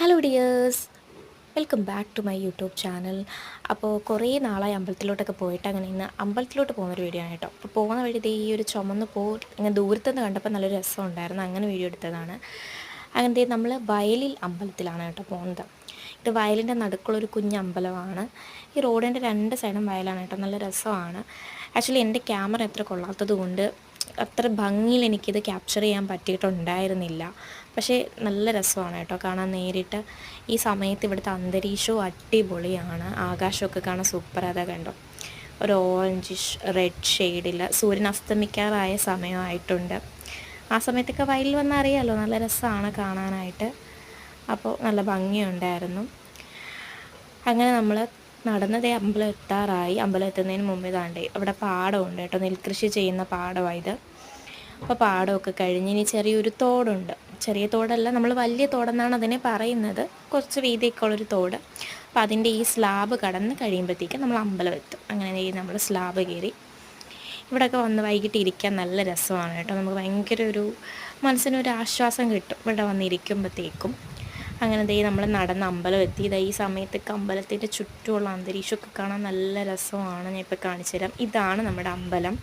Hello dears, welcome back to my YouTube channel. അപ്പോൾ കുറേ നാളായി അമ്പലത്തിലോട്ടൊക്കെ പോയിട്ട് അങ്ങനെ ഇന്ന് അമ്പലത്തിലോട്ട് പോകുന്നൊരു വീഡിയോ ആണ് കേട്ടോ. അപ്പോൾ പോകുന്ന വഴി ഈ ഒരു ചുമന്ന് ഇങ്ങനെ ദൂരത്തുനിന്ന് കണ്ടപ്പോൾ നല്ലൊരു രസം ഉണ്ടായിരുന്നു, അങ്ങനെ വീഡിയോ എടുത്തതാണ്. അങ്ങനത്തെ നമ്മൾ വയലിൽ അമ്പലത്തിലാണ് കേട്ടോ പോകുന്നത്. ഇത് വയലിൻ്റെ നടുക്കുള്ളൊരു കുഞ്ഞ് അമ്പലമാണ്. ഈ റോഡിൻ്റെ രണ്ട് സൈഡും വയലാണ് കേട്ടോ, നല്ല രസമാണ്. ആക്ച്വലി എൻ്റെ ക്യാമറ അത്ര കൊള്ളാത്തത് കൊണ്ട് അത്ര ഭംഗിയിൽ എനിക്കിത് ക്യാപ്ചർ ചെയ്യാൻ പറ്റിയിട്ടുണ്ടായിരുന്നില്ല. പക്ഷേ നല്ല രസമാണ് കേട്ടോ കാണാൻ നേരിട്ട്. ഈ സമയത്ത് ഇവിടുത്തെ അന്തരീക്ഷവും അടിപൊളിയാണ്, ആകാശമൊക്കെ കാണാൻ സൂപ്പർ. അതാ കണ്ടോ, ഒരു ഓറഞ്ചിഷ് റെഡ് ഷെയ്ഡിൽ സൂര്യൻ അസ്തമിക്കാറായ സമയമായിട്ടുണ്ട്. ആ സമയത്തൊക്കെ വയലിൽ വന്നാൽ അറിയാമല്ലോ, നല്ല രസമാണ് കാണാനായിട്ട്. അപ്പോൾ നല്ല ഭംഗിയുണ്ടായിരുന്നു. അങ്ങനെ നമ്മൾ നടന്നതേ അമ്പലം എത്താറായി. അമ്പലം എത്തുന്നതിന് മുമ്പേ താണ്ടേ അവിടെ പാടമുണ്ട് കേട്ടോ, നെൽകൃഷി ചെയ്യുന്ന പാടമായത്. അപ്പോൾ പാടമൊക്കെ കഴിഞ്ഞ് ഇനി ചെറിയൊരു തോടുണ്ട്. ചെറിയ തോടല്ല, നമ്മൾ വലിയ തോടെന്നാണ് അതിനെ പറയുന്നത്, കുറച്ച് വീതിയൊക്കെ ഉള്ളൊരു തോട്. അപ്പോൾ അതിൻ്റെ ഈ സ്ലാബ് കടന്ന് കഴിയുമ്പോഴത്തേക്കും നമ്മൾ അമ്പലം എത്തും. അങ്ങനെ നമ്മൾ സ്ലാബ് കയറി ഇവിടെയൊക്കെ വന്ന് വൈകിട്ട് ഇരിക്കാൻ നല്ല രസമാണ് കേട്ടോ. നമുക്ക് ഭയങ്കര ഒരു മനസ്സിനൊരു ആശ്വാസം കിട്ടും ഇവിടെ വന്നിരിക്കുമ്പോഴത്തേക്കും. അങ്ങനെ നമ്മൾ നടന്ന് അമ്പലം എത്തി. ഈ സമയത്തൊക്കെ അമ്പലത്തിൻ്റെ ചുറ്റുമുള്ള അന്തരീക്ഷമൊക്കെ കാണാൻ നല്ല രസമാണ്. ഞാൻ ഇപ്പോൾ കാണിച്ചു തരാം. ഇതാണ് നമ്മുടെ അമ്പലം.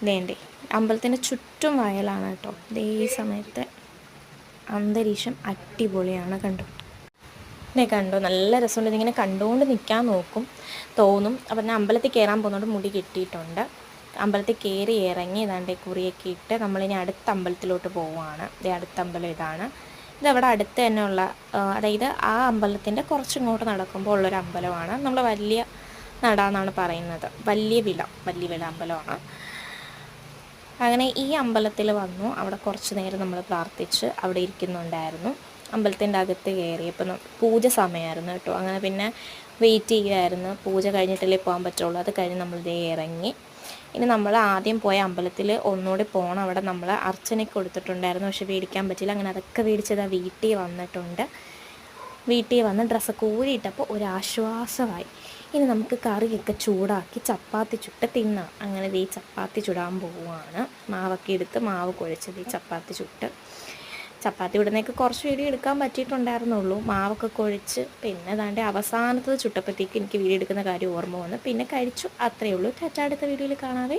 വേണ്ടേ, അമ്പലത്തിൻ്റെ ചുറ്റും വയലാണ് കേട്ടോ. ഈ സമയത്തെ അന്തരീക്ഷം അടിപൊളിയാണ്. കണ്ടോ, നല്ല രസമുണ്ട്. ഇതിങ്ങനെ കണ്ടുകൊണ്ട് നിൽക്കാൻ തോന്നും. അപ്പം ഞാൻ അമ്പലത്തിൽ കയറാൻ പോകുന്നതുകൊണ്ട് മുടി കെട്ടിയിട്ടുണ്ട്. അമ്പലത്തിൽ കയറി ഇറങ്ങി കുറിയൊക്കെ ഇട്ട് നമ്മളിനി അടുത്ത അമ്പലത്തിലോട്ട് പോവുകയാണ്. അടുത്ത അമ്പലം ഇതാണ്. ഇതവിടെ അടുത്ത് തന്നെ ഉള്ള, അതായത് ആ അമ്പലത്തിൻ്റെ കുറച്ചിങ്ങോട്ട് നടക്കുമ്പോൾ ഉള്ളൊരു അമ്പലമാണ്. നമ്മൾ വലിയ നട എന്നാണ് പറയുന്നത്. വലിയ വിള അമ്പലമാണ്. അങ്ങനെ ഈ അമ്പലത്തിൽ വന്നു. അവിടെ കുറച്ച് നേരം നമ്മൾ പ്രാർത്ഥിച്ച് അവിടെ ഇരിക്കുന്നുണ്ടായിരുന്നു. അമ്പലത്തിൻ്റെ അകത്ത് കയറിയപ്പോൾ പൂജ സമയമായിരുന്നു കേട്ടോ. അങ്ങനെ പിന്നെ വെയിറ്റ് ചെയ്യുമായിരുന്നു. പൂജ കഴിഞ്ഞിട്ടല്ലേ പോകാൻ പറ്റുള്ളൂ. അത് കഴിഞ്ഞ് നമ്മൾ ഇറങ്ങി. ഇനി നമ്മൾ ആദ്യം പോയ അമ്പലത്തിൽ ഒന്നുകൂടി പോകണം. അവിടെ നമ്മൾ അർച്ചനയ്ക്ക് കൊടുത്തിട്ടുണ്ടായിരുന്നു, പക്ഷെ മേടിക്കാൻ പറ്റില്ല. അങ്ങനെ അതൊക്കെ മേടിച്ചത് വീട്ടിൽ വന്നിട്ടുണ്ട്. വീട്ടിൽ വന്ന് ഡ്രസ്സൊക്കെ ഊരിയിട്ടപ്പോൾ ഒരാശ്വാസമായി. ഇനി നമുക്ക് കറിയൊക്കെ ചൂടാക്കി ചപ്പാത്തി ചുട്ട് തിന്നാം. അങ്ങനെ ഈ ചപ്പാത്തി ചുടാൻ പോവുകയാണ്. മാവൊക്കെ എടുത്ത് മാവ് കുഴച്ചത് ചപ്പാത്തി ചുട്ട്. ചപ്പാത്തി ഇടുന്നതൊക്കെ കുറച്ച് വീഡിയോ എടുക്കാൻ പറ്റിയിട്ടുണ്ടായിരുന്നുള്ളൂ. മാവൊക്കെ കുഴച്ച് പിന്നെ അവസാനത്തത് ചുട്ടപ്പോഴത്തേക്ക് എനിക്ക് വീഡിയോ എടുക്കുന്ന കാര്യം ഓർമ്മ വന്നു. പിന്നെ കഴിച്ചു, അത്രയേ ഉള്ളൂ. അടുത്ത വീഡിയോയിൽ കാണാവേ.